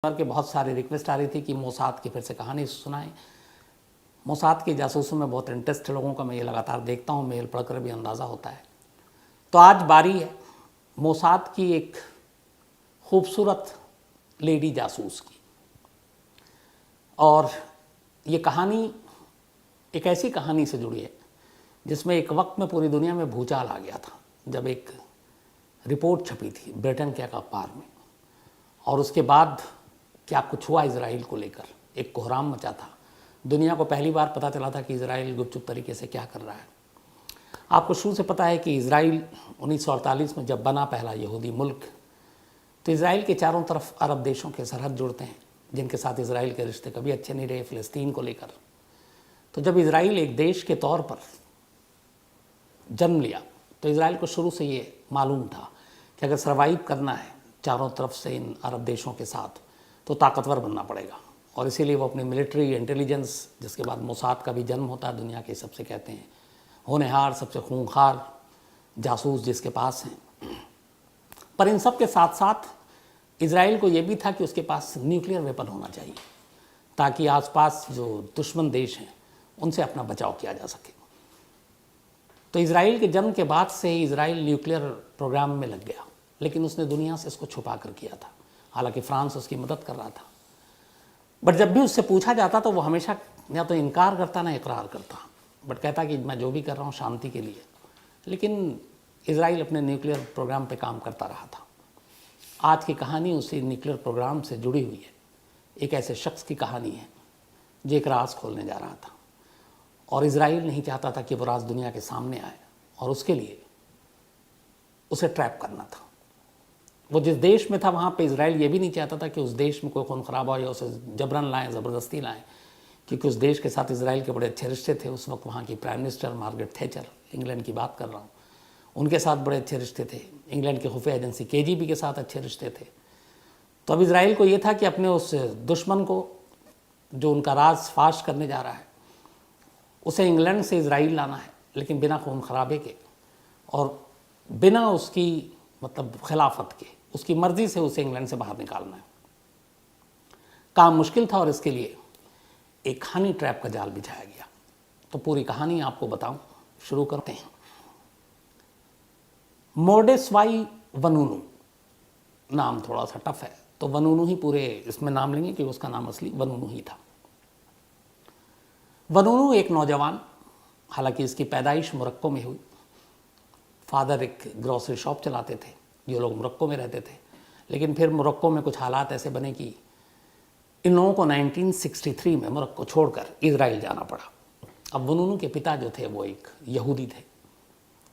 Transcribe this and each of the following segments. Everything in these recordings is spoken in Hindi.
के बहुत सारी रिक्वेस्ट आ रही थी कि मोसाद की फिर से कहानी सुनाएं। मोसाद के जासूसों में बहुत इंटरेस्ट है लोगों का, मैं ये लगातार देखता हूँ, मेल पढ़कर भी अंदाज़ा होता है। तो आज बारी है मोसाद की एक खूबसूरत लेडी जासूस की, और ये कहानी एक ऐसी कहानी से जुड़ी है जिसमें एक वक्त में पूरी दुनिया में भूचाल आ गया था, जब एक रिपोर्ट छपी थी ब्रिटेन के अखबार में, और उसके बाद क्या कुछ हुआ इजराइल को लेकर, एक कोहराम मचा था। दुनिया को पहली बार पता चला था कि इजराइल गुपचुप तरीके से क्या कर रहा है। आपको शुरू से पता है कि इजराइल 1948 में जब बना पहला यहूदी मुल्क, तो इजराइल के चारों तरफ अरब देशों के सरहद जुड़ते हैं जिनके साथ इजराइल के रिश्ते कभी अच्छे नहीं रहे, फ़िलिस्तीन को लेकर। तो जब इजराइल एक देश के तौर पर जन्म लिया तो इजराइल को शुरू से ये मालूम था कि अगर सर्वाइव करना है चारों तरफ से इन अरब देशों के साथ, तो ताकतवर बनना पड़ेगा। और इसीलिए वो अपनी मिलिट्री इंटेलिजेंस, जिसके बाद मोसाद का भी जन्म होता है, दुनिया के सबसे कहते हैं होनहार, सबसे खूंखार जासूस जिसके पास हैं। पर इन सब के साथ साथ इजराइल को ये भी था कि उसके पास न्यूक्लियर वेपन होना चाहिए, ताकि आसपास जो दुश्मन देश हैं उनसे अपना बचाव किया जा सके। तो इजराइल के जन्म के बाद से ही इजराइल न्यूक्लियर प्रोग्राम में लग गया, लेकिन उसने दुनिया से इसको छुपा कर किया था। हालांकि फ्रांस उसकी मदद कर रहा था, बट जब भी उससे पूछा जाता तो वो हमेशा या तो इनकार करता ना इकरार करता, बट कहता कि मैं जो भी कर रहा हूँ शांति के लिए। लेकिन इजराइल अपने न्यूक्लियर प्रोग्राम पे काम करता रहा था। आज की कहानी उसी न्यूक्लियर प्रोग्राम से जुड़ी हुई है। एक ऐसे शख्स की कहानी है जो एक राज खोलने जा रहा था, और इजराइल नहीं चाहता था कि वो राज दुनिया के सामने आए, और उसके लिए उसे ट्रैप करना था। वो जिस देश में था वहाँ पे इजराइल ये भी नहीं चाहता था कि उस देश में कोई खून खराबा हो या उसे जबरन लाएं, ज़बरदस्ती लाएं, क्योंकि उस देश के साथ इजराइल के बड़े अच्छे रिश्ते थे। उस वक्त वहाँ की prime minister Margaret Thatcher, England की बात कर रहा हूँ, उनके साथ बड़े अच्छे रिश्ते थे। इंग्लैंड की खुफिया एजेंसी KGB के साथ अच्छे रिश्ते थे। तो अब इजराइल को ये था कि अपने उस दुश्मन को जो उनका राज फाश करने जा रहा है, उसे इंग्लैंड से इजराइल लाना है, लेकिन बिना खून खराबे के और बिना उसकी मतलब खिलाफत के, उसकी मर्जी से उसे इंग्लैंड से बाहर निकालना है। काम मुश्किल था और इसके लिए एक हनी ट्रैप का जाल बिछाया गया। तो पूरी कहानी आपको बताऊं, शुरू करते हैं। मोर्डेस्वाई वनूनू नाम थोड़ा सा टफ है, तो वनूनू ही पूरे इसमें नाम लेंगे कि उसका नाम असली वनूनू ही था। वनूनू एक नौजवान, हालांकि इसकी पैदाइश मोरक्को में हुई। फादर एक ग्रोसरी शॉप चलाते थे, ये लोग मोरक्को में रहते थे, लेकिन फिर मोरक्को में कुछ हालात ऐसे बने कि इन लोगों को 1963 में मोरक्को छोड़कर इजराइल जाना पड़ा। अब वनूनू के पिता जो थे वो एक यहूदी थे,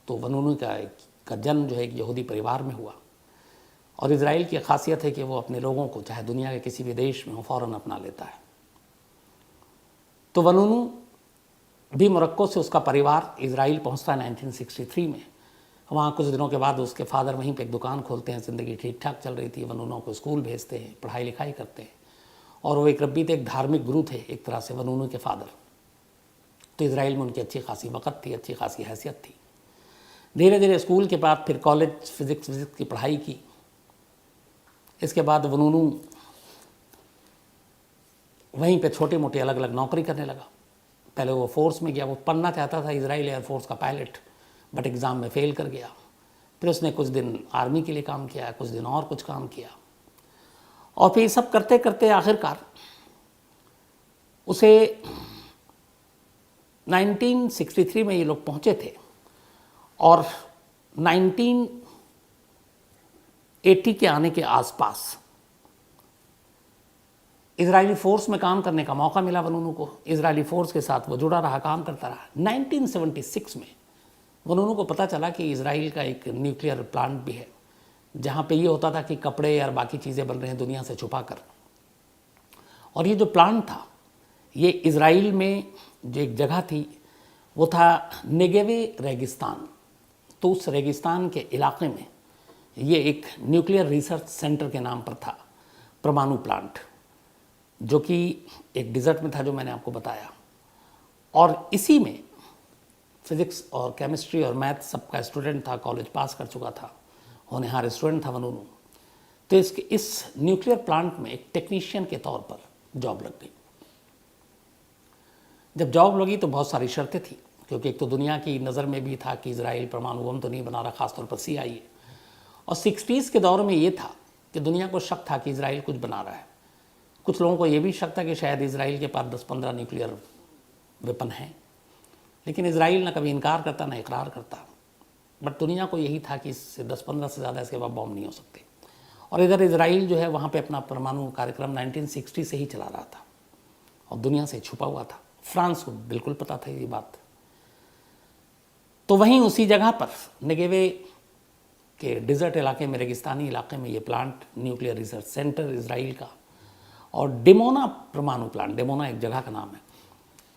तो वनूनू का जन्म जो है एक यहूदी परिवार में हुआ। और इजराइल की खासियत है कि वो अपने लोगों को चाहे दुनिया के किसी भी देश में हो फ़ौरन अपना लेता है। तो वनूनू भी मोरक्को से उसका परिवार इजराइल पहुंचता है 1963 में। वहाँ कुछ दिनों के बाद उसके फादर वहीं पे एक दुकान खोलते हैं। ज़िंदगी ठीक ठाक चल रही थी। वनूनों को स्कूल भेजते हैं, पढ़ाई लिखाई करते हैं, और वो एक रब्बी थे, एक धार्मिक गुरु थे एक तरह से वनूनू के फादर। तो इजराइल में उनकी अच्छी खासी वक़्त थी, अच्छी खासी हैसियत थी। धीरे धीरे स्कूल के बाद फिर कॉलेज फिज़िक्स की पढ़ाई की। इसके बाद वनूनू वहीं पे छोटी मोटी अलग अलग नौकरी करने लगा। पहले वो फोर्स में गया, वो बनना चाहता था इजराइल एयरफोर्स का पायलट, बट एग्ज़ाम में फ़ेल कर गया। फिर उसने कुछ दिन आर्मी के लिए काम किया, कुछ दिन और कुछ काम किया, और फिर सब करते करते आखिरकार उसे 1963 में ये लोग पहुँचे थे, और 1980 के आने के आसपास इजरायली फ़ोर्स में काम करने का मौका मिला वनूनू को। इजरायली फ़ोर्स के साथ वो जुड़ा रहा, काम करता रहा। 1976 में वनूनू को पता चला कि इजराइल का एक न्यूक्लियर प्लांट भी है, जहाँ पे ये होता था कि कपड़े या बाकी चीज़ें बन रहे हैं दुनिया से छुपा कर। और ये जो प्लांट था, ये इजराइल में जो एक जगह थी वो था नेगेवे रेगिस्तान। तो उस रेगिस्तान के इलाके में ये एक न्यूक्लियर रिसर्च सेंटर के नाम पर था, परमाणु प्लांट, जो कि एक डिज़र्ट में था, जो मैंने आपको बताया। और इसी में फिज़िक्स और केमिस्ट्री और मैथ सबका स्टूडेंट था, कॉलेज पास कर चुका था, होनहार स्टूडेंट था वनूनू। तो इस न्यूक्लियर प्लांट में एक टेक्नीशियन के तौर पर जॉब लग गई। जब जॉब लगी तो बहुत सारी शर्तें थी, क्योंकि एक तो दुनिया की नज़र में भी था कि इजराइल परमाणु बम तो नहीं बना रहा, खासतौर पर CIA, और 60s के दौर में ये था कि दुनिया को शक था कि इजराइल कुछ बना रहा है। कुछ लोगों को ये भी शक था कि शायद इजराइल के पास 10-15 न्यूक्लियर वेपन हैं, लेकिन इजराइल ना कभी इनकार करता ना इकरार करता। बट दुनिया को यही था कि इससे 10-15 से ज़्यादा इसके बाद बम नहीं हो सकते। और इधर इजराइल जो है वहाँ पे अपना परमाणु कार्यक्रम 1960 से ही चला रहा था और दुनिया से छुपा हुआ था। फ्रांस को बिल्कुल पता था ये बात। तो वहीं उसी जगह पर नेगेवे के डिज़र्ट इलाके में, रेगिस्तानी इलाके में ये plant, nuclear research centre Israel का, और डिमोना परमाणु प्लांट, डिमोना एक जगह का नाम है,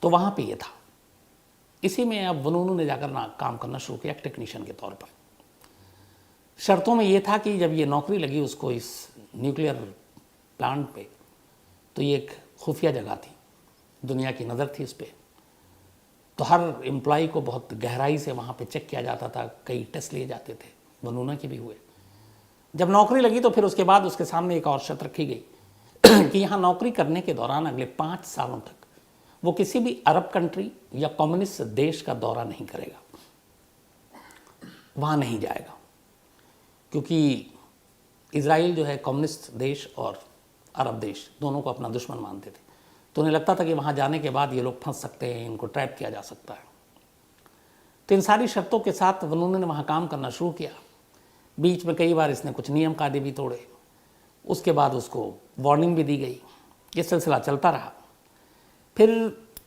तो वहाँ पे ये था। इसी में अब वनूनू ने जाकर काम करना शुरू किया टेक्नीशियन के तौर पर। शर्तों में ये था कि जब ये नौकरी लगी उसको इस न्यूक्लियर प्लांट पे, तो ये एक खुफिया जगह थी, दुनिया की नज़र थी इस पर, तो हर एम्प्लॉय को बहुत गहराई से वहाँ पे चेक किया जाता था, कई टेस्ट लिए जाते थे, वनूना के भी हुए। जब नौकरी लगी तो फिर उसके बाद उसके सामने एक और शर्त रखी गई कि यहाँ नौकरी करने के दौरान अगले 5 सालों तक वो किसी भी अरब कंट्री या कम्युनिस्ट देश का दौरा नहीं करेगा, वहाँ नहीं जाएगा, क्योंकि इजराइल जो है कम्युनिस्ट देश और अरब देश दोनों को अपना दुश्मन मानते थे। तो उन्हें लगता था कि वहाँ जाने के बाद ये लोग फंस सकते हैं, इनको ट्रैप किया जा सकता है। तो इन सारी शर्तों के साथ वनून ने वहाँ काम करना शुरू किया। बीच में कई बार इसने कुछ नियम कायदे भी तोड़े, उसके बाद उसको वार्निंग भी दी गई। ये सिलसिला चलता रहा। फिर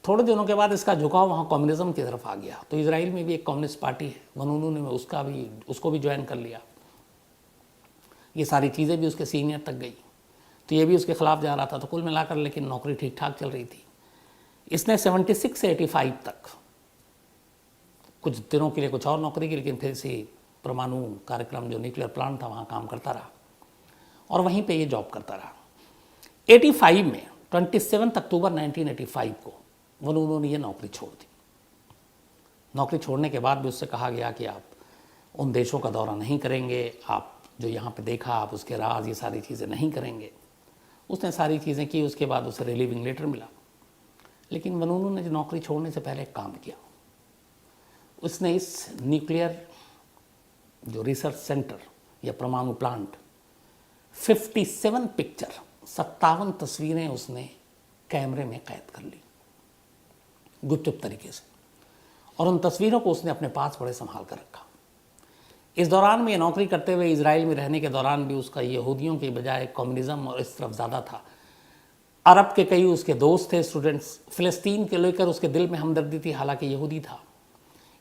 थोड़े दिनों के बाद इसका झुकाव वहाँ कम्युनिज्म की तरफ आ गया। तो इजराइल में भी एक कम्युनिस्ट पार्टी है, वनून ने उसको भी ज्वाइन कर लिया। ये सारी चीज़ें भी उसके सीनियर तक गई, तो ये भी उसके खिलाफ जा रहा था। तो कुल मिलाकर लेकिन नौकरी ठीक ठाक चल रही थी। इसने 76 से 85 तक कुछ दिनों के लिए कुछ और नौकरी की, लेकिन फिर से परमाणु कार्यक्रम जो न्यूक्लियर प्लांट था वहाँ काम करता रहा और वहीं पे ये जॉब करता रहा। 85 में 27 अक्टूबर 1985 को वनून ने ये नौकरी छोड़ दी। नौकरी छोड़ने के बाद भी उससे कहा गया कि आप उन देशों का दौरा नहीं करेंगे, आप जो यहाँ पे देखा आप उसके राज ये सारी चीज़ें नहीं करेंगे। उसने सारी चीज़ें की। उसके बाद उसे रिलीविंग लेटर मिला। लेकिन वनून ने जो नौकरी छोड़ने से पहले एक काम किया, उसने इस न्यूक्लियर जो रिसर्च सेंटर या परमाणु प्लांट 57 पिक्चर 57 तस्वीरें उसने कैमरे में कैद कर ली गुपचुप तरीके से, और उन तस्वीरों को उसने अपने पास बड़े संभाल कर रखा। इस दौरान में ये नौकरी करते हुए इजराइल में रहने के दौरान भी उसका यहूदियों की बजाय कम्युनिज्म और इस तरफ ज़्यादा था। अरब के कई उसके दोस्त थे, स्टूडेंट्स, फ़िलिस्तीन के लेकर उसके दिल में हमदर्दी थी, हालांकि यहूदी था।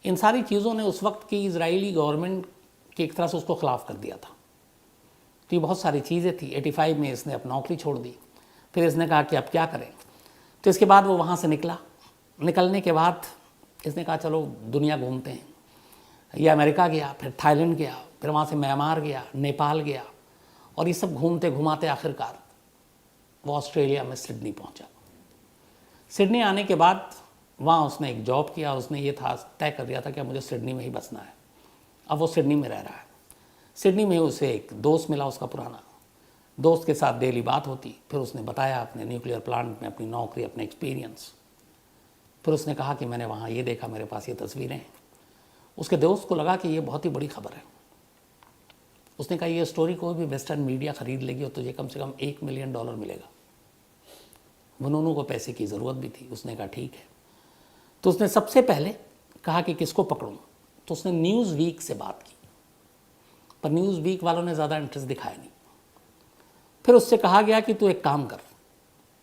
इन सारी चीज़ों ने उस वक्त की इजरायली गवर्नमेंट की एक तरह से उसको ख़िलाफ़ कर दिया था। तो ये बहुत सारी चीज़ें थी। 85 में इसने अपनी नौकरी छोड़ दी। फिर इसने कहा कि अब क्या करें। तो इसके बाद वो वहाँ से निकला। निकलने के बाद इसने कहा चलो दुनिया घूमते हैं। ये अमेरिका गया, फिर थाईलैंड गया, फिर वहाँ से म्यांमार गया, नेपाल गया, और ये सब घूमते घुमाते आखिरकार वो ऑस्ट्रेलिया में सिडनी पहुँचा। सिडनी आने के बाद वहाँ उसने एक जॉब किया। उसने ये था तय कर दिया था कि मुझे सिडनी में ही बसना है। अब वो सिडनी में रह रहा है। सिडनी में उसे एक दोस्त मिला, उसका पुराना दोस्त के साथ डेली बात होती। फिर उसने बताया अपने न्यूक्लियर प्लांट में अपनी नौकरी, अपने एक्सपीरियंस। फिर उसने कहा कि मैंने वहाँ ये देखा, मेरे पास ये तस्वीरें हैं। उसके दोस्त को लगा कि ये बहुत ही बड़ी खबर है। उसने कहा ये स्टोरी कोई भी वेस्टर्न मीडिया खरीद लेगी और तुझे कम से कम $1 मिलियन मिलेगा। वनून को पैसे की ज़रूरत भी थी। उसने कहा ठीक है। तो उसने सबसे पहले कहा कि किसको पकड़ूं। तो उसने न्यूज़ वीक से बात की, पर न्यूज़ वीक वालों ने ज़्यादा इंटरेस्ट दिखाया नहीं। फिर उससे कहा गया कि तू एक काम कर,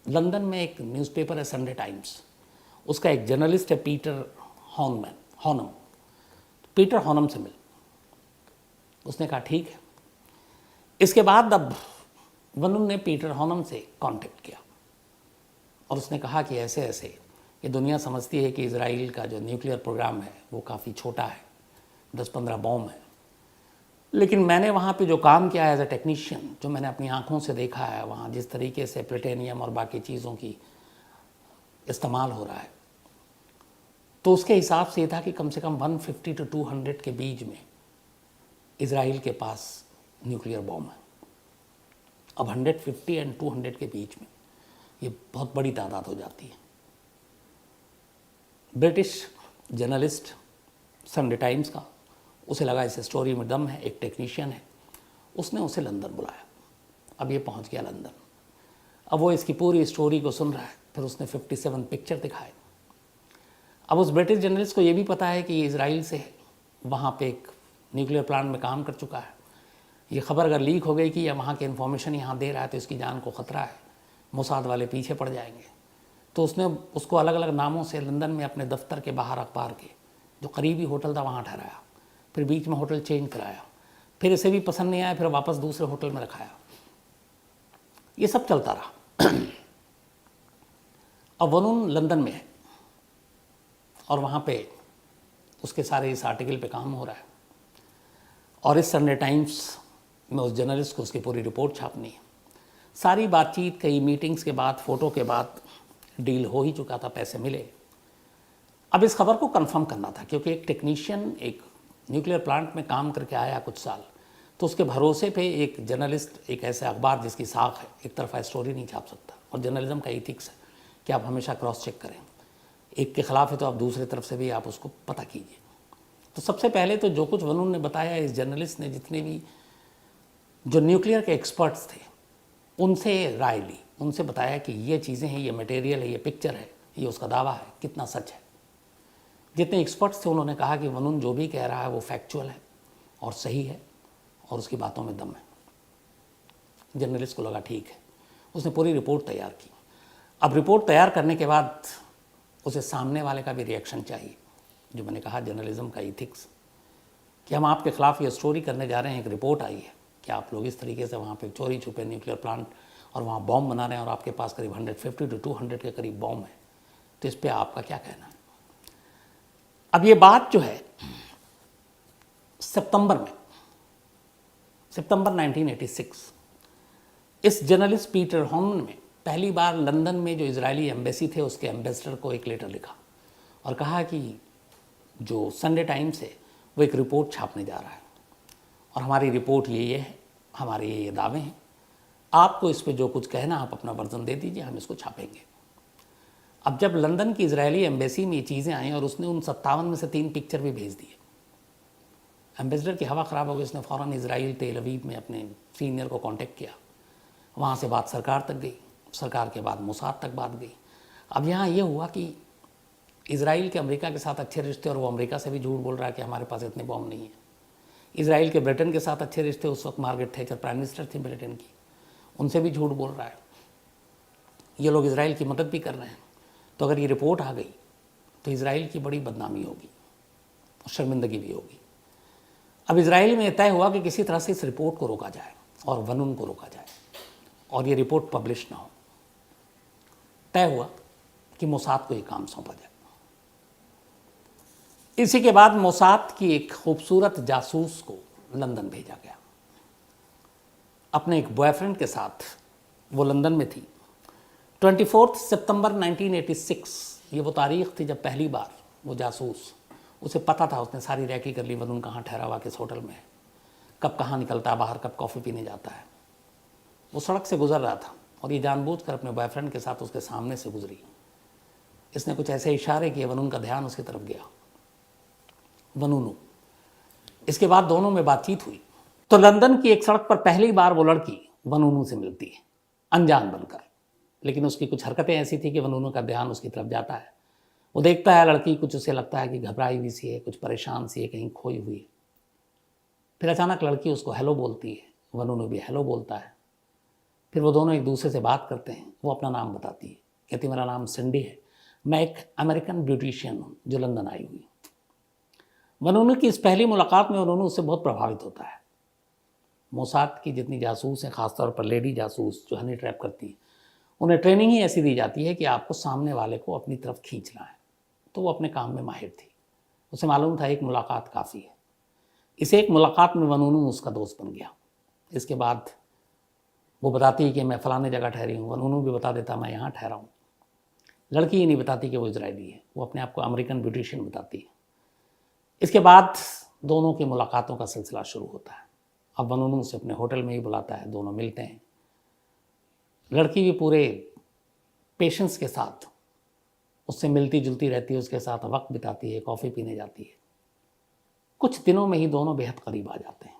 लंदन में एक न्यूज़पेपर है संडे टाइम्स, उसका एक जर्नलिस्ट है पीटर हॉनम, पीटर हॉनम से मिल। उसने कहा ठीक है। इसके बाद अब वनून ने पीटर हॉनम से कांटेक्ट किया और उसने कहा कि ऐसे ऐसे ये दुनिया समझती है कि इजराइल का जो न्यूक्लियर प्रोग्राम है वो काफ़ी छोटा है, 10-15 बॉम्ब है, लेकिन मैंने वहाँ पे जो काम किया है एज ए टेक्नीशियन, जो मैंने अपनी आँखों से देखा है वहाँ जिस तरीके से प्लेटेनियम और बाकी चीज़ों की इस्तेमाल हो रहा है, तो उसके हिसाब से ये था कि कम से कम 150 to 200 के बीच में इजराइल के पास न्यूक्लियर बॉम्ब है। अब 150 एंड 200 के बीच में ये बहुत बड़ी तादाद हो जाती है। ब्रिटिश जर्नलिस्ट संडे टाइम्स का, उसे लगा इस स्टोरी में दम है, एक टेक्नीशियन है, उसने उसे लंदन बुलाया। अब ये पहुंच गया लंदन, अब वो इसकी पूरी स्टोरी को सुन रहा है। फिर उसने 57 पिक्चर दिखाए। अब उस ब्रिटिश जर्नलिस्ट को ये भी पता है कि ये इजराइल से है, वहाँ पे एक न्यूक्लियर प्लांट में काम कर चुका है। ये खबर अगर लीक हो गई कि यह वहाँ की इन्फॉर्मेशन यहाँ दे रहा है तो इसकी जान को ख़तरा है, मोसाद वाले पीछे पड़ जाएंगे। तो उसने उसको अलग अलग नामों से लंदन में अपने दफ्तर के बाहर अखबार के जो करीबी होटल था वहाँ ठहराया। फिर बीच में होटल चेंज कराया, फिर इसे भी पसंद नहीं आया, फिर वापस दूसरे होटल में रखाया। ये सब चलता रहा। अब वनून लंदन में है और वहाँ पे उसके सारे इस आर्टिकल पे काम हो रहा है और इस संडे टाइम्स में उस जर्नलिस्ट को उसकी पूरी रिपोर्ट छापनी है। सारी बातचीत, कई मीटिंग्स के बाद, फ़ोटो के बाद डील हो ही चुका था, पैसे मिले। अब इस खबर को कंफर्म करना था क्योंकि एक टेक्नीशियन एक न्यूक्लियर प्लांट में काम करके आया कुछ साल, तो उसके भरोसे पे एक जर्नलिस्ट एक ऐसे अखबार जिसकी साख है, एक तरफा स्टोरी नहीं छाप सकता। और जर्नलिज्म का एथिक्स है कि आप हमेशा क्रॉस चेक करें, एक के ख़िलाफ़ है तो आप दूसरे तरफ से भी आप उसको पता कीजिए। तो सबसे पहले तो जो कुछ वनून ने बताया, इस जर्नलिस्ट ने जितने भी जो न्यूक्लियर के एक्सपर्ट्स थे उनसे राय ली, उनसे बताया कि ये चीज़ें हैं, ये मटेरियल है, ये पिक्चर है, ये उसका दावा है, कितना सच है। जितने एक्सपर्ट्स थे उन्होंने कहा कि वनून जो भी कह रहा है वो फैक्चुअल है और सही है और उसकी बातों में दम है। जर्नलिस्ट को लगा ठीक है, उसने पूरी रिपोर्ट तैयार की। अब रिपोर्ट तैयार करने के बाद उसे सामने वाले का भी रिएक्शन चाहिए। जो मैंने कहा जर्नलिज्म का इथिक्स, कि हम आपके खिलाफ ये स्टोरी करने जा रहे हैं, एक रिपोर्ट आई है कि आप लोग इस तरीके से वहाँ पे चोरी छुपे न्यूक्लियर प्लांट और वहाँ बॉम्ब बना रहे हैं और आपके पास करीब 150 to 200 के करीब बॉम्ब है, तो इस पर आपका क्या कहना है। अब ये बात जो है सितंबर 1986 इस जर्नलिस्ट पीटर हॉर्मन में पहली बार लंदन में जो इजरायली एम्बेसी थे उसके एम्बेसडर को एक लेटर लिखा और कहा कि जो संडे टाइम्स है वो एक रिपोर्ट छापने जा रहा है और हमारी रिपोर्ट ये है, हमारे ये दावे हैं, आपको इस पे जो कुछ कहना आप अपना वर्जन दे दीजिए, हम इसको छापेंगे। अब जब लंदन की इजरायली एम्बेसी में ये चीज़ें आई और उसने उन 57 में से 3 पिक्चर भी भेज दिए, एम्बेसडर की हवा ख़राब हो गई। उसने फ़ौरन इजराइल तेल अवीव में अपने सीनियर को कांटेक्ट किया, वहाँ से बात सरकार तक गई, सरकार के बाद मोसाद तक बात गई। अब यहाँ ये हुआ कि इजराइल के अमेरिका के साथ अच्छे रिश्ते और वो अमेरिका से भी झूठ बोल रहा है कि हमारे पास इतने बॉम्ब नहीं है। इजराइल के ब्रिटेन के साथ अच्छे रिश्ते, उस वक्त मार्गरेट थैचर प्राइम मिनिस्टर थी ब्रिटेन की, उनसे भी झूठ बोल रहा है। ये लोग इजराइल की मदद भी कर रहे हैं। तो अगर ये रिपोर्ट आ गई तो इजराइल की बड़ी बदनामी होगी और शर्मिंदगी भी होगी। अब इजराइल में तय हुआ कि किसी तरह से इस रिपोर्ट को रोका जाए और वनून को रोका जाए और ये रिपोर्ट पब्लिश ना हो। तय हुआ कि मोसाद को ये काम सौंपा जाए। इसी के बाद मोसाद की एक खूबसूरत जासूस को लंदन भेजा गया अपने एक बॉयफ्रेंड के साथ। वो लंदन में थी। 24 सितंबर 1986 ये वो तारीख़ थी जब पहली बार वो जासूस, उसे पता था, उसने सारी रैकी कर ली वनून कहाँ ठहरा हुआ, किस होटल में है, कब कहाँ निकलता है बाहर, कब कॉफ़ी पीने जाता है। वो सड़क से गुजर रहा था और ये जानबूझकर अपने बॉयफ्रेंड के साथ उसके सामने से गुजरी। इसने कुछ ऐसे इशारे किए, वनून का ध्यान उसकी तरफ गया, वनूनू। इसके बाद दोनों में बातचीत हुई। तो लंदन की एक सड़क पर पहली बार वो लड़की वनूनू से मिलती है, अनजान बनकर। लेकिन उसकी कुछ हरकतें ऐसी थी कि वनूनू का ध्यान उसकी तरफ जाता है। वो देखता है लड़की, कुछ उसे लगता है कि घबराई हुई सी है, कुछ परेशान सी है, कहीं खोई हुई है। फिर अचानक लड़की उसको हेलो बोलती है, वनूनू भी हेलो बोलता है। फिर वो दोनों एक दूसरे से बात करते हैं। वो अपना नाम बताती है, कहती मेरा नाम सिंडी है, मैं एक अमेरिकन ब्यूटिशियन हूँ जो लंदन आई हुई। वनूनू की इस पहली मुलाकात में वनूनू उससे बहुत प्रभावित होता है। मोसाद की जितनी जासूस हैं, ख़ासतौर पर लेडी जासूस जो हनी ट्रैप करती हैं, उन्हें ट्रेनिंग ही ऐसी दी जाती है कि आपको सामने वाले को अपनी तरफ खींचना है। तो वो अपने काम में माहिर थी। उसे मालूम था एक मुलाकात काफ़ी है। इस एक मुलाकात में वनूनू उसका दोस्त बन गया। इसके बाद वो बताती है कि मैं फ़लाने जगह ठहरी हूँ, वनूनू भी बता देता मैं यहाँ ठहरा हूँ। लड़की ये नहीं बताती कि वो इजरायली है, वो अपने आप को अमेरिकन ब्यूटिशियन बताती है। इसके बाद दोनों की मुलाकातों का सिलसिला शुरू होता है। अब वनूनू उसे अपने होटल में ही बुलाता है, दोनों मिलते हैं। लड़की भी पूरे पेशेंस के साथ उससे मिलती जुलती रहती है, उसके साथ वक्त बिताती है, कॉफ़ी पीने जाती है। कुछ दिनों में ही दोनों बेहद करीब आ जाते हैं।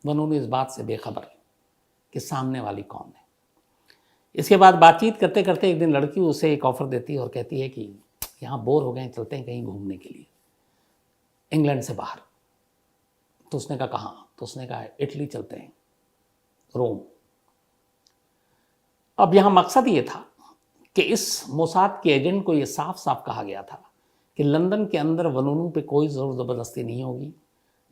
वनूनू इस बात से बेखबर कि सामने वाली कौन है। इसके बाद बातचीत करते करते एक दिन लड़की उसे एक ऑफ़र देती है और कहती है कि यहाँ बोर हो गए हैं, चलते हैं कहीं घूमने के लिए, इंग्लैंड से बाहर। तो उसने कहा कहाँ? तो उसने कहा इटली चलते हैं, रोम। अब यहाँ मकसद ये था कि इस मोसाद के एजेंट को ये साफ साफ कहा गया था कि लंदन के अंदर वनूनू पे कोई ज़ोर ज़बरदस्ती नहीं होगी,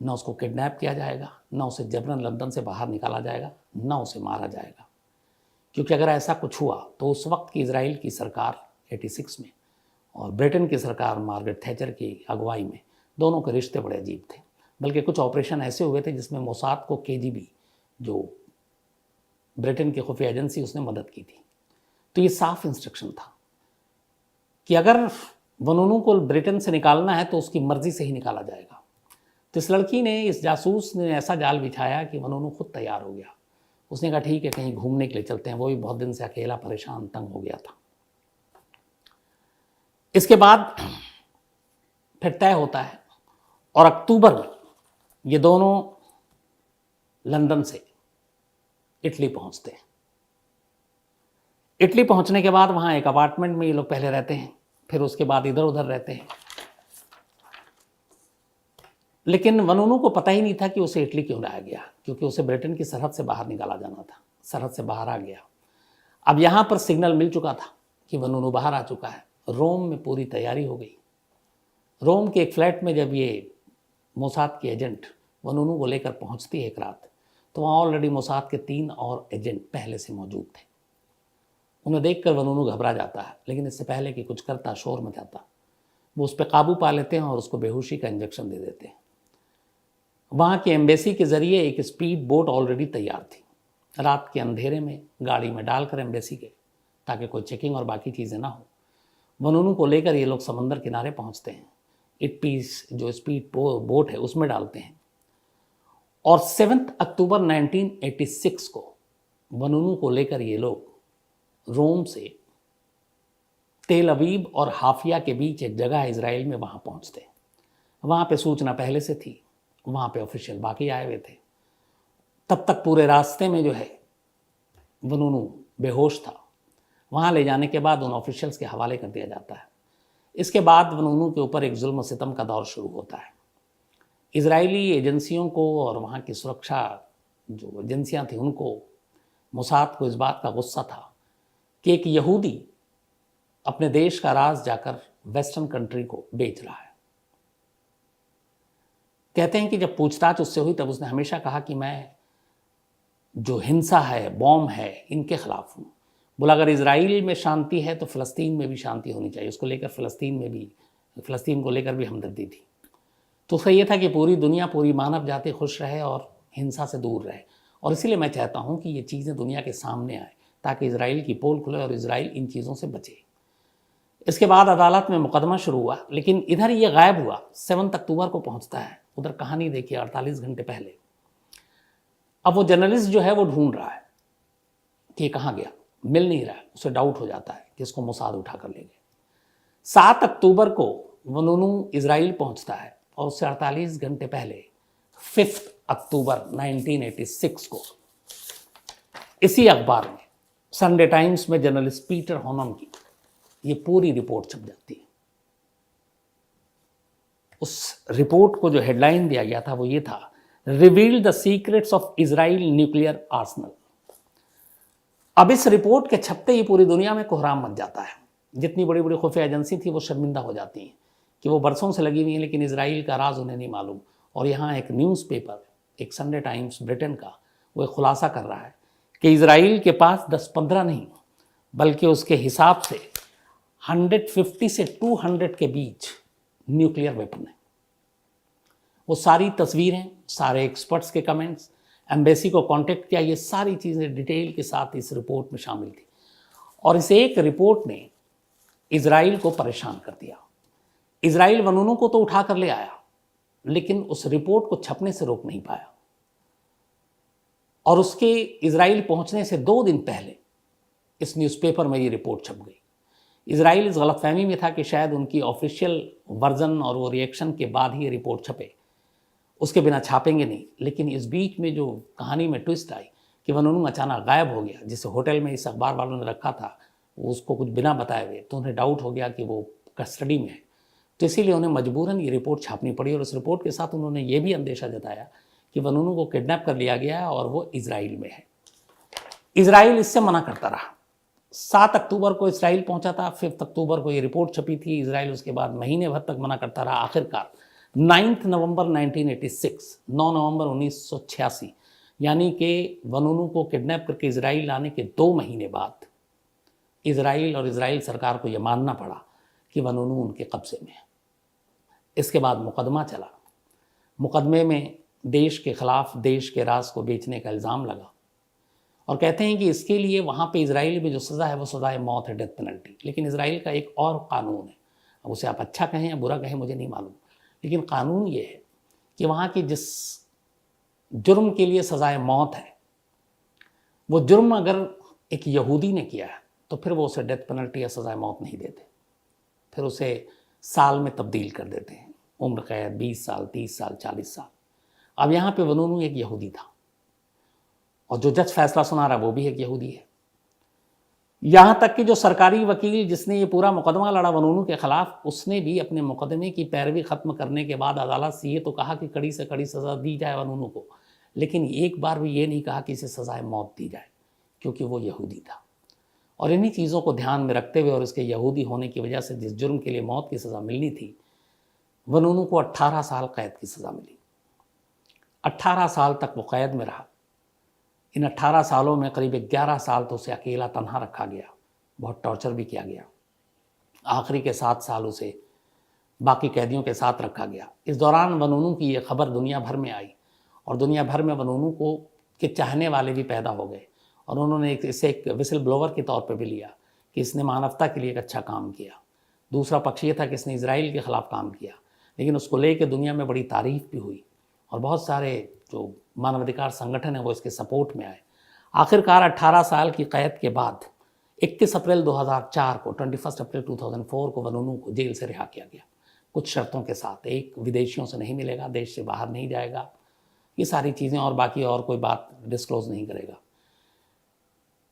ना उसको किडनैप किया जाएगा, ना उसे जबरन लंदन से बाहर निकाला जाएगा, ना उसे मारा जाएगा। क्योंकि अगर ऐसा कुछ हुआ तो उस वक्त की इजराइल की सरकार 86 में और ब्रिटेन की सरकार मार्गरेट थैचर की अगुवाई में, दोनों के रिश्ते बड़े अजीब थे। बल्कि कुछ ऑपरेशन ऐसे हुए थे जिसमें मोसाद को केजीबी, जो ब्रिटेन की खुफिया एजेंसी, उसने मदद की थी। तो ये साफ इंस्ट्रक्शन था कि अगर वनूनू को ब्रिटेन से निकालना है तो उसकी मर्जी से ही निकाला जाएगा। तो इस लड़की ने, इस जासूस ने ऐसा जाल बिछाया कि वनूनू खुद तैयार हो गया। उसने कहा ठीक है, कहीं घूमने के लिए चलते हैं। वो भी बहुत दिन से अकेला परेशान तंग हो गया था। इसके बाद फिर तय होता है और अक्टूबर में ये दोनों लंदन से इटली पहुंचते हैं। इटली पहुंचने के बाद वहां एक अपार्टमेंट में ये लोग पहले रहते हैं, फिर उसके बाद इधर उधर रहते हैं। लेकिन वनूनू को पता ही नहीं था कि उसे इटली क्यों लाया गया, क्योंकि उसे ब्रिटेन की सरहद से बाहर निकाला जाना था। सरहद से बाहर आ गया। अब यहाँ पर सिग्नल मिल चुका था कि वनूनू बाहर आ चुका है। रोम में पूरी तैयारी हो गई। रोम के एक फ्लैट में जब ये मोसाद की एजेंट वनूनू को लेकर पहुँचती है एक रात, तो वहाँ ऑलरेडी मोसाद के 3 और एजेंट पहले से मौजूद थे। उन्हें देखकर वनूनू घबरा जाता है, लेकिन इससे पहले कि कुछ करता, शोर मचाता, वो उस पर काबू पा लेते हैं और उसको बेहोशी का इंजेक्शन दे देते हैं। वहाँ की एम्बेसी के ज़रिए एक स्पीड बोट ऑलरेडी तैयार थी। रात के अंधेरे में गाड़ी में डालकर एम्बेसी के, ताकि कोई चेकिंग और बाकी चीज़ें ना हो, वनूनू को लेकर ये लोग समंदर किनारे पहुँचते हैं। इट पीस जो स्पीड बोट है उसमें डालते हैं और 7 अक्टूबर 1986 को वनूनू को लेकर ये लोग रोम से तेल अवीव और हाफिया के बीच एक जगह है इजराइल में, वहाँ पहुँचते हैं। वहाँ पे सूचना पहले से थी, वहाँ पे ऑफिशियल बाकी आए हुए थे। तब तक पूरे रास्ते में जो है वनूनू बेहोश था। वहाँ ले जाने के बाद उन ऑफिशियल्स के हवाले कर दिया जाता है। इसके बाद वनूनू के ऊपर एक जुल्म सितम का दौर शुरू होता है। इजरायली एजेंसियों को और वहाँ की सुरक्षा जो एजेंसियाँ थी उनको, मोसाद को इस बात का गुस्सा था कि एक यहूदी अपने देश का राज जाकर वेस्टर्न कंट्री को बेच रहा है। कहते हैं कि जब पूछताछ उससे हुई तब उसने हमेशा कहा कि मैं जो हिंसा है, बॉम्ब है, इनके खिलाफ हूँ। बोला अगर इजराइल में शांति है तो फ़लस्तीन में भी शांति होनी चाहिए। उसको लेकर फ़लस्तीन को लेकर भी हमदर्दी थी। तो उसका ये था कि पूरी दुनिया, पूरी मानव जाति खुश रहे और हिंसा से दूर रहे। और इसीलिए मैं चाहता हूँ कि ये चीज़ें दुनिया के सामने आए ताकि इजराइल की पोल खुले और इजराइल इन चीज़ों से बचे। इसके बाद अदालत में मुकदमा शुरू हुआ, लेकिन इधर ये गायब हुआ। 7 अक्टूबर को पहुँचता है। उधर कहानी देखिए 48 घंटे पहले। अब वो जर्नलिस्ट जो है वो ढूंढ रहा है कि ये कहाँ गया, मिल नहीं रहा है। उसे डाउट हो जाता है कि इसको मोसाद उठा कर ले गए। 7 अक्टूबर को वनूनू इजराइल पहुंचता है और उससे 48 घंटे पहले 5 अक्टूबर 1986 को इसी अखबार में, संडे टाइम्स में, जर्नलिस्ट पीटर होनम की ये पूरी रिपोर्ट छप जाती है। उस रिपोर्ट को जो हेडलाइन दिया गया था वो ये था, reveal the secrets of Israel nuclear Arsenal. अब इस रिपोर्ट के छपते ही पूरी दुनिया में कोहराम मच जाता है। जितनी बड़ी बड़ी खुफिया एजेंसी थी वो शर्मिंदा हो जाती हैं कि वो बरसों से लगी हुई हैं, लेकिन इजराइल का राज उन्हें नहीं मालूम। और यहाँ एक न्यूज़पेपर, एक संडे टाइम्स ब्रिटेन का, वो एक खुलासा कर रहा है कि इजराइल के पास 10-15 नहीं बल्कि उसके हिसाब से 150 से 200 के बीच न्यूक्लियर वेपन है। वो सारी तस्वीरें, सारे एक्सपर्ट्स के कमेंट्स, एम्बेसी को कांटेक्ट किया, ये सारी चीज़ें डिटेल के साथ इस रिपोर्ट में शामिल थी। और इस एक रिपोर्ट ने इजराइल को परेशान कर दिया। इजराइल वनूनू को तो उठा कर ले आया, लेकिन उस रिपोर्ट को छपने से रोक नहीं पाया। और उसके इजराइल पहुंचने से 2 दिन पहले इस न्यूज़पेपर में ये रिपोर्ट छप गई। इजराइल इस गलतफहमी में था कि शायद उनकी ऑफिशियल वर्जन और वो रिएक्शन के बाद ही ये रिपोर्ट छपे, उसके बिना छापेंगे नहीं। लेकिन इस बीच में जो कहानी में ट्विस्ट आई कि वनूनू अचानक गायब हो गया, जिसे होटल में इस अखबार वालों ने रखा था, वो उसको कुछ बिना बताए हुए, तो उन्हें डाउट हो गया कि वो कस्टडी में है। तो इसीलिए उन्हें मजबूरन ये रिपोर्ट छापनी पड़ी और उस रिपोर्ट के साथ उन्होंने ये भी अंदेशा जताया कि वनूनू को किडनैप कर लिया गया है और वो इजराइल में है। इजराइल इससे मना करता रहा। 7 अक्टूबर को इसराइल पहुंचा था, 5 अक्टूबर को ये रिपोर्ट छपी थी। इजराइल उसके बाद महीने भर तक मना करता रहा। आखिरकार 9 नवंबर 1986, 9 नवंबर 1986, यानी कि वनूनू को किडनैप करके इजराइल लाने के 2 महीने बाद इजराइल और इजराइल सरकार को यह मानना पड़ा कि वनूनू उनके कब्जे में है। इसके बाद मुकदमा चला। मुकदमे में देश के खिलाफ देश के राज को बेचने का इल्ज़ाम लगा और कहते हैं कि इसके लिए वहाँ पे इजराइल में जो सज़ा है वो सज़ाए मौत है, डेथ पेनल्टी। लेकिन इजराइल का एक और कानून है, अब उसे आप अच्छा कहें या बुरा कहें मुझे नहीं मालूम, लेकिन कानून ये है कि वहाँ की जिस जुर्म के लिए सज़ाए मौत है, वो जुर्म अगर एक यहूदी ने किया है तो फिर वो उसे डेथ पेनल्टी या सज़ाए मौत नहीं देते, फिर उसे साल में तब्दील कर देते हैं, उम्र कैद 20 साल, 30 साल, 40 साल। अब यहाँ पे वनूनू एक यहूदी था और जो जज फैसला सुना रहा वो भी एक यहूदी है। यहाँ तक कि जो सरकारी वकील जिसने ये पूरा मुकदमा लड़ा वनूनू के खिलाफ, उसने भी अपने मुकदमे की पैरवी ख़त्म करने के बाद अदालत से ये तो कहा कि कड़ी से कड़ी सज़ा दी जाए वनूनू को, लेकिन एक बार भी ये नहीं कहा कि इसे सज़ाए मौत दी जाए, क्योंकि वो यहूदी था। और इन्हीं चीज़ों को ध्यान में रखते हुए और इसके यहूदी होने की वजह से जिस जुर्म के लिए मौत की सज़ा मिलनी थी, वनूनू को 18 साल कैद की सज़ा मिली। 18 साल तक वो कैद में रहा। इन 18 सालों में करीब 11 साल तो उसे अकेला तन्हा रखा गया, बहुत टॉर्चर भी किया गया। आखिरी के 7 साल उसे बाकी कैदियों के साथ रखा गया। इस दौरान वनूनू की ये खबर दुनिया भर में आई और दुनिया भर में वनूनू को के चाहने वाले भी पैदा हो गए और उन्होंने इसे एक विसल ब्लोवर के तौर पर भी लिया कि इसने मानवता के लिए एक अच्छा काम किया। दूसरा पक्ष ये था कि इसने इजराइल के ख़िलाफ़ काम किया, लेकिन उसको लेकर दुनिया में बड़ी तारीफ़ भी हुई और बहुत सारे जो मानवाधिकार संगठन है वो इसके सपोर्ट में आए। आखिरकार 18 साल की कैद के बाद 21 अप्रैल 2004 को 21 अप्रैल 2004 को वनूनू को जेल से रिहा किया गया, कुछ शर्तों के साथ। एक, विदेशियों से नहीं मिलेगा, देश से बाहर नहीं जाएगा, ये सारी चीज़ें, और बाकी और कोई बात डिस्क्लोज़ नहीं करेगा।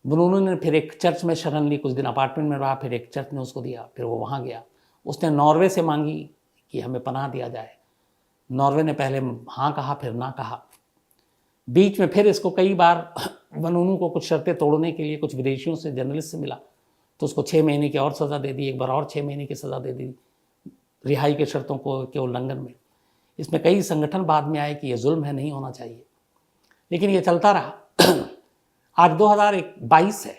वनूनू ने फिर एक चर्च में शरण ली, कुछ दिन अपार्टमेंट में रहा, फिर एक चर्च ने उसको दिया, फिर वो वहाँ गया। उसने नॉर्वे से मांगी कि हमें पनाह दिया जाए। नॉर्वे ने पहले हाँ कहा, फिर ना कहा। बीच में फिर इसको कई बार वनूनू को कुछ शर्तें तोड़ने के लिए कुछ विदेशियों से, जर्नलिस्ट से मिला, तो उसको 6 महीने की और सज़ा दे दी, एक बार और 6 महीने की सज़ा दे दी रिहाई के शर्तों को के उल्लंघन में। इसमें कई संगठन बाद में आए कि ये जुल्म है, नहीं होना चाहिए, लेकिन ये चलता रहा। आज 2022 है,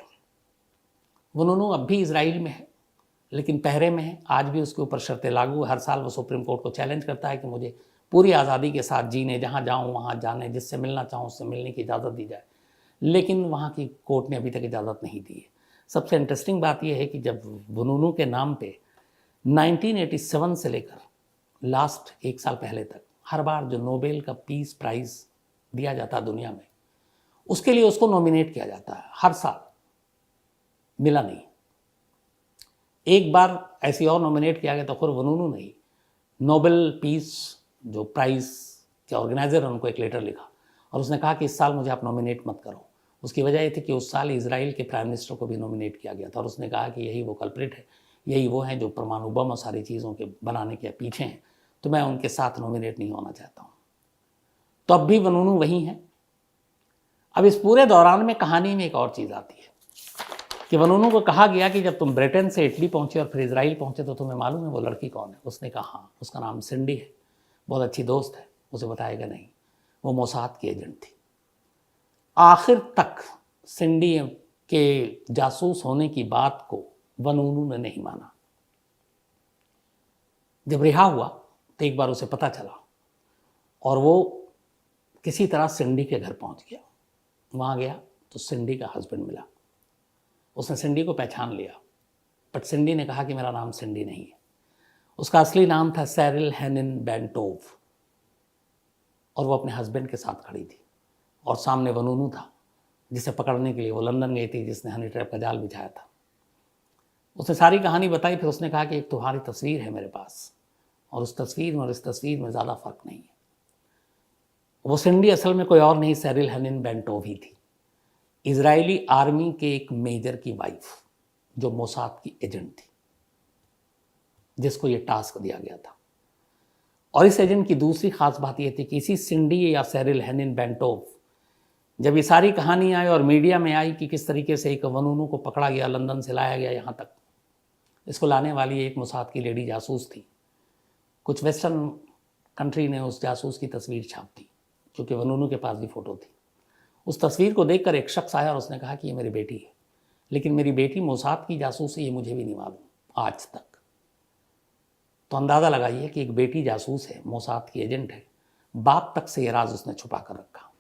वनूनू अब भी इजराइल में है, लेकिन पहरे में है। आज भी उसके ऊपर शर्तें लागू। हर साल वो सुप्रीम कोर्ट को चैलेंज करता है कि मुझे पूरी आज़ादी के साथ जीने, जहाँ जाऊँ वहाँ जाने, जिससे मिलना चाहूँ उससे मिलने की इजाज़त दी जाए, लेकिन वहाँ की कोर्ट ने अभी तक इजाज़त नहीं दी है। सबसे इंटरेस्टिंग बात यह है कि जब वनूनू के नाम पे 1987 से लेकर लास्ट 1 साल पहले तक हर बार जो नोबेल का पीस प्राइज़ दिया जाता है दुनिया में, उसके लिए उसको नॉमिनेट किया जाता है, हर साल मिला नहीं। एक बार ऐसी और नॉमिनेट किया गया तो फिर वनूनू नहीं, नोबेल पीस जो प्राइज़ के ऑर्गेनाइजर हैं उनको एक लेटर लिखा और उसने कहा कि इस साल मुझे आप नॉमिनेट मत करो। उसकी वजह ये थी कि उस साल इजराइल के प्राइम मिनिस्टर को भी नॉमिनेट किया गया था और उसने कहा कि यही वो कल्प्रिट है, यही वो हैं जो परमाणु बम और सारी चीज़ों के बनाने के पीछे हैं, तो मैं उनके साथ नॉमिनेट नहीं होना चाहता हूँ। तो अब भी वनूनू वही हैं। अब इस पूरे दौरान में कहानी में एक और चीज़ आती है कि वनूनू को कहा गया कि जब तुम ब्रिटेन से इटली पहुँचे और फिर इजराइल पहुँचे तो तुम्हें मालूम है वो लड़की कौन है? उसने कहा हाँ, उसका नाम सिंडी है, बहुत अच्छी दोस्त है। उसे बताएगा नहीं, वो मोसाद की एजेंट थी। आखिर तक सिंडी के जासूस होने की बात को वनूनू ने नहीं माना। जब रिहा हुआ तो एक बार उसे पता चला और वो किसी तरह सिंडी के घर पहुंच गया। वहाँ गया तो सिंडी का हस्बैंड मिला। उसने सिंडी को पहचान लिया, बट सिंडी ने कहा कि मेरा नाम सिंडी नहीं है। उसका असली नाम था सैरिल हेनिन बेंटोव और वो अपने हस्बैंड के साथ खड़ी थी और सामने वनूनू था जिसे पकड़ने के लिए वो लंदन गई थी, जिसने हनी ट्रैप का जाल बिछाया था। उसने सारी कहानी बताई। फिर उसने कहा कि एक तुम्हारी तस्वीर है मेरे पास, और उस तस्वीर में और इस तस्वीर में ज़्यादा फर्क नहीं है। वो सिंडी असल में कोई और नहीं, सेरिल हेनिन बेंटोव ही थी, इजरायली आर्मी के एक मेजर की वाइफ, जो मोसाद की एजेंट थी, जिसको ये टास्क दिया गया था। और इस एजेंट की दूसरी खास बात यह थी कि इसी सिंडी या सेरिल हेनिन बेंटोव, जब ये सारी कहानी आई और मीडिया में आई कि किस तरीके से एक वनूनू को पकड़ा गया, लंदन से लाया गया यहाँ तक, इसको लाने वाली एक मोसाद की लेडी जासूस थी। कुछ वेस्टर्न कंट्री ने उस जासूस की तस्वीर छाप दी, क्योंकि वनूनू के पास भी फ़ोटो थी। उस तस्वीर को देखकर एक शख्स आया और उसने कहा कि ये मेरी बेटी है, लेकिन मेरी बेटी मोसाद की जासूस है, ये मुझे भी नहीं मालूम आज तक। तो अंदाज़ा लगाइए कि एक बेटी जासूस है, मोसाद की एजेंट है, बाप तक से ये राज उसने छुपा कर रखा।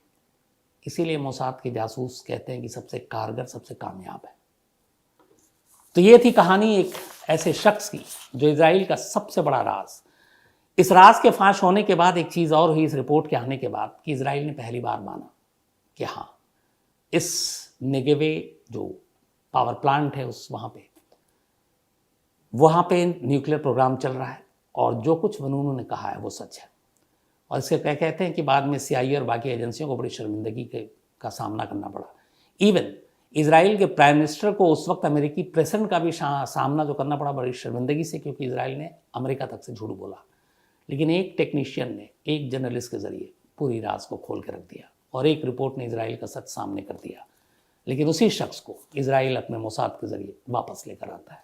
इसीलिए मोसाद के जासूस कहते हैं कि सबसे कारगर, सबसे कामयाब है। तो ये थी कहानी एक ऐसे शख्स की जो इजराइल का सबसे बड़ा राज। इस राज के फाश होने के बाद एक चीज़ और हुई इस रिपोर्ट के आने के बाद, कि इजराइल ने पहली बार माना कि हाँ, इस नेगेवे जो पावर प्लांट है उस वहाँ पे न्यूक्लियर प्रोग्राम चल रहा है, और जो कुछ वनूनू ने कहा है वो सच है। और इसके क्या कहते हैं कि बाद में CIA और बाकी एजेंसियों को बड़ी शर्मिंदगी का सामना करना पड़ा। इवन इजराइल के प्राइम मिनिस्टर को उस वक्त अमेरिकी प्रेसिडेंट का भी सामना जो करना पड़ा बड़ी शर्मिंदगी से, क्योंकि इजराइल ने अमेरिका तक से झूठ बोला। लेकिन एक टेक्नीशियन ने, एक जर्नलिस्ट के ज़रिए पूरी राज को खोल के रख दिया, और एक रिपोर्ट ने इजराइल का सच सामने कर दिया। लेकिन उसी शख्स को इजराइल अपने मोसाद के ज़रिए वापस लेकर आता है।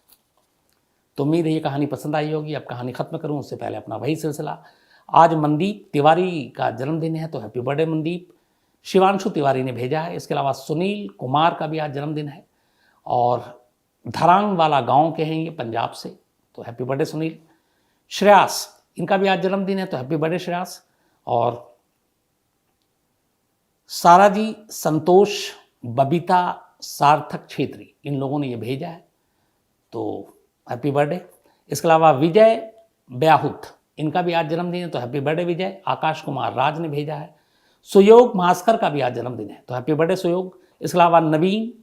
तो उम्मीद है ये कहानी पसंद आई होगी। अब कहानी ख़त्म करूँ उससे पहले अपना वही सिलसिला, आज मनदीप तिवारी का जन्मदिन है, तो हैप्पी बर्थडे मनदीप। शिवांशु तिवारी ने भेजा है। इसके अलावा सुनील कुमार का भी आज जन्मदिन है, और धरांग वाला गांव के हैं ये, पंजाब से, तो हैप्पी बर्थडे सुनील। श्रेयास, इनका भी आज जन्मदिन है, तो हैप्पी बर्थडे श्रेयास। और साराजी, संतोष, बबीता, सार्थक छेत्री, इन लोगों ने ये भेजा है, तो हैप्पी बर्थडे। इसके अलावा विजय ब्याहुत, इनका भी आज जन्मदिन है, तो हैप्पी बर्थडे विजय। आकाश कुमार राज ने भेजा है। सुयोग भास्कर का भी आज जन्मदिन है, तो हैप्पी बर्थडे सुयोग। इसके अलावा नवीन,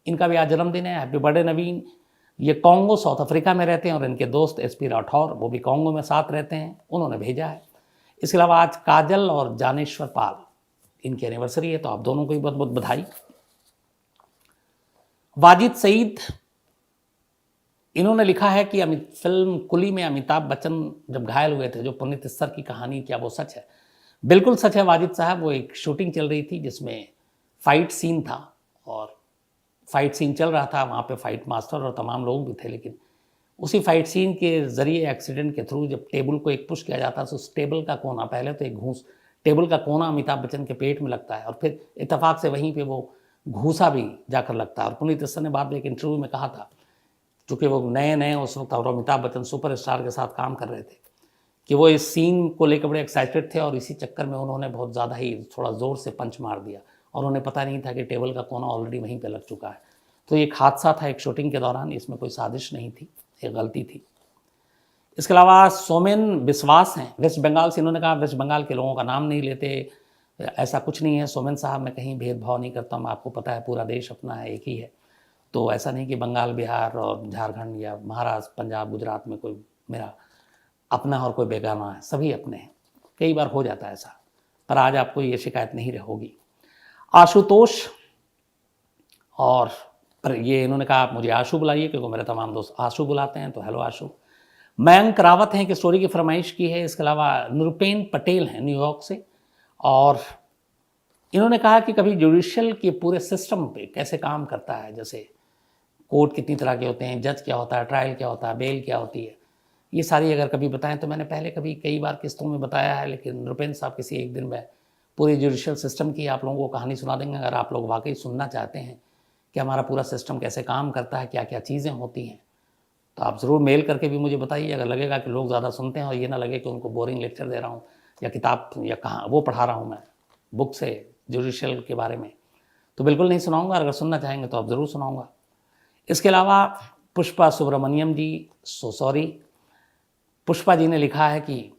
इनका भी आज जन्मदिन है, हैप्पी बर्थडे नवीन। ये कॉन्गो साउथ अफ्रीका में रहते हैं, और इनके दोस्त SP राठौर, वो भी कॉन्गो में साथ रहते हैं, उन्होंने भेजा है। इसके अलावा आज काजल और जानेश्वर पाल, इनकी एनिवर्सरी है, तो आप दोनों को भी बहुत बहुत बधाई। वाजिद सईद, इन्होंने लिखा है कि फिल्म कुली में अमिताभ बच्चन जब घायल हुए थे, जो पुनीत इस्सर की कहानी, क्या वो सच है? बिल्कुल सच है वाजिद साहब। वो एक शूटिंग चल रही थी जिसमें फाइट सीन था, और फाइट सीन चल रहा था, वहाँ पे फाइट मास्टर और तमाम लोग भी थे, लेकिन उसी फाइट सीन के ज़रिए एक्सीडेंट के थ्रू जब टेबल को एक पुश किया जाता है, तो उस टेबल का कोना, पहले तो एक टेबल का कोना अमिताभ बच्चन के पेट में लगता है, और फिर इत्तेफाक से वहीं पे वो घूसा भी जाकर लगता है। और पुनीत इस्सर ने बाद में एक इंटरव्यू में कहा था, चूँकि वो नए नए उस वक्त और अमिताभ बच्चन सुपरस्टार के साथ काम कर रहे थे, कि वो इस सीन को लेकर बड़े एक्साइटेड थे, और इसी चक्कर में उन्होंने बहुत ज़्यादा ही थोड़ा ज़ोर से पंच मार दिया, और उन्हें पता नहीं था कि टेबल का कोना ऑलरेडी वहीं पे लग चुका है। तो एक हादसा था एक शूटिंग के दौरान, इसमें कोई साजिश नहीं थी, एक गलती थी। इसके अलावा सोमेन विश्वास हैं, वेस्ट बंगाल से। इन्होंने कहा वेस्ट बंगाल के लोगों का नाम नहीं लेते, ऐसा कुछ नहीं है सोमेन साहब, मैं कहीं भेदभाव नहीं करता हूँ, आपको पता है पूरा देश अपना है, एक ही है। तो ऐसा नहीं कि बंगाल, बिहार और झारखंड या महाराष्ट्र, पंजाब, गुजरात में कोई मेरा अपना और कोई बेगाना है, सभी अपने हैं। कई बार हो जाता है ऐसा, पर आज आपको ये शिकायत नहीं होगी। आशुतोष, और पर ये इन्होंने कहा आप मुझे आशु बुलाइए, क्योंकि मेरे तमाम दोस्त आशु बुलाते हैं, तो हेलो आशु। मयंक रावत हैं कि स्टोरी की फरमाइश की है। इसके अलावा नृपेन पटेल हैं न्यूयॉर्क से, और इन्होंने कहा कि कभी जुडिशियल के पूरे सिस्टम पे कैसे काम करता है, जैसे कोर्ट कितनी तरह के होते हैं, जज क्या होता है, ट्रायल क्या होता है, बेल क्या होती है, ये सारी अगर कभी बताएं, तो मैंने पहले कभी कई बार किस्तों में बताया है, लेकिन नृपेन साहब किसी एक दिन में पूरी जुडिशियल सिस्टम की आप लोगों को कहानी सुना देंगे। अगर आप लोग वाकई सुनना चाहते हैं कि हमारा पूरा सिस्टम कैसे काम करता है, क्या क्या चीज़ें होती हैं, तो आप ज़रूर मेल करके भी मुझे बताइए। अगर लगेगा कि लोग ज़्यादा सुनते हैं और ये ना लगे कि उनको बोरिंग लेक्चर दे रहा हूँ या किताब या कहाँ वो पढ़ा रहा हूँ मैं बुक से जुडिशियल के बारे में, तो बिल्कुल नहीं सुनाऊँगा। अगर सुनना चाहेंगे तो आप ज़रूर सुनाऊँगा। इसके अलावा पुष्पा सुब्रमण्यम जी, सॉरी, पुष्पा जी ने लिखा है कि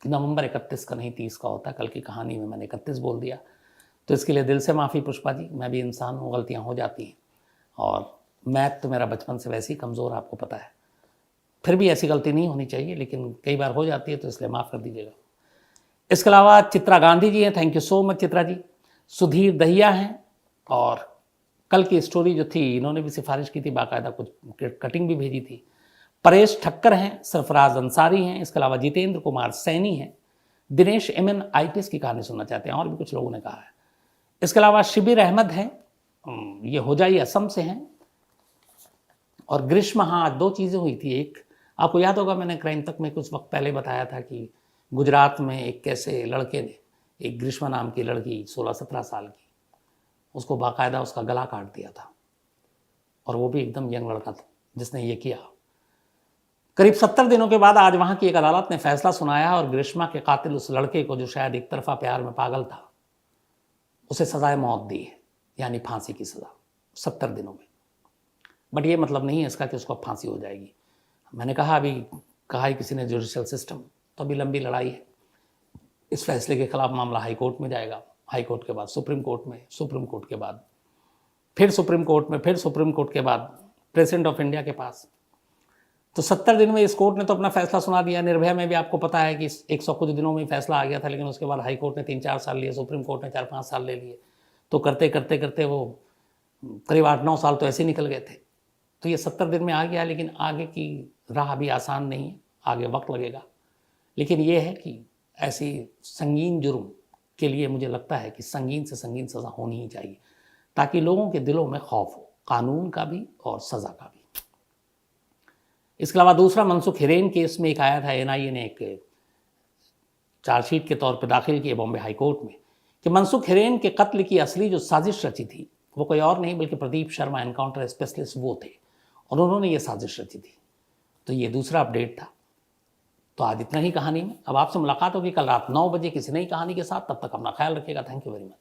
नवंबर 31 का नहीं 30 का होता है, कल की कहानी में मैंने 31 बोल दिया, तो इसके लिए दिल से माफ़ी पुष्पा जी, मैं भी इंसान हूँ, गलतियाँ हो जाती हैं, और मैथ तो मेरा बचपन से वैसे ही कमज़ोर, आपको पता है। फिर भी ऐसी गलती नहीं होनी चाहिए, लेकिन कई बार हो जाती है, तो इसलिए माफ़ कर दीजिएगा। इसके अलावा चित्रा गांधी जी हैं, thank you so much Chitra ji. Sudhir Dahiya हैं, और कल की स्टोरी जो थी इन्होंने भी सिफारिश की थी, बाकायदा कुछ कटिंग भी भेजी थी। परेश ठक्कर हैं, सरफराज अंसारी हैं, इसके अलावा जितेंद्र कुमार सैनी हैं, दिनेश एमएन आईपीएस की कहानी सुनना चाहते हैं, और भी कुछ लोगों ने कहा है। इसके अलावा शिबिर अहमद हैं, ये होजाई असम से हैं, और ग्रीष्मा, हाँ 2 चीज़ें हुई थी। एक आपको याद होगा, मैंने क्राइम तक में कुछ वक्त पहले बताया था कि गुजरात में एक कैसे लड़के ने, एक ग्रीष्मा नाम की लड़की 16-17 साल की, उसको बाकायदा उसका गला काट दिया था, और वो भी एकदम यंग लड़का था जिसने ये किया। करीब 70 दिनों के बाद आज वहाँ की एक अदालत ने फैसला सुनाया, और ग्रीष्मा के कातिल उस लड़के को, जो शायद एक तरफा प्यार में पागल था, उसे सजाए मौत दी है, यानी फांसी की सज़ा 70 दिनों में। बट ये मतलब नहीं है इसका कि उसको फांसी हो जाएगी। मैंने कहा, अभी कहा ही किसी ने जुडिशल सिस्टम, तो अभी लंबी लड़ाई है। इस फैसले के खिलाफ मामला हाई कोर्ट में जाएगा, हाई कोर्ट के बाद सुप्रीम कोर्ट में, सुप्रीम कोर्ट के बाद फिर सुप्रीम कोर्ट में, फिर सुप्रीम कोर्ट के बाद प्रेसिडेंट ऑफ इंडिया के पास। तो 70 दिन में इस कोर्ट ने तो अपना फैसला सुना दिया। निर्भया में भी आपको पता है कि 100 कुछ दिनों में फैसला आ गया था, लेकिन उसके बाद हाई कोर्ट ने 3-4 साल लिए, सुप्रीम कोर्ट ने 4-5 साल ले लिए। तो करते करते करते वो करीब 8-9 साल तो ऐसे ही निकल गए थे। तो ये 70 दिन में आ गया, लेकिन आगे की राह भी आसान नहीं है, आगे वक्त लगेगा। लेकिन ये है कि ऐसी संगीन जुर्म के लिए मुझे लगता है कि संगीन से संगीन सज़ा होनी ही चाहिए, ताकि लोगों के दिलों में खौफ हो, कानून का भी और सज़ा का भी। इसके अलावा दूसरा, मनसुख हिरेन केस में एक आया था, एनआईए ने एक चार्जशीट के तौर पर दाखिल किए बॉम्बे हाई कोर्ट में, कि मनसुख हिरेन के कत्ल की असली जो साजिश रची थी वो कोई और नहीं बल्कि प्रदीप शर्मा, एनकाउंटर स्पेशलिस्ट, वो थे, और उन्होंने ये साजिश रची थी। तो ये दूसरा अपडेट था। तो आज इतना ही कहानी में। अब आपसे मुलाकात होगी कल रात 9 बजे किसी नई कहानी के साथ। तब तक अपना ख्याल रखिएगा। Thank you very much.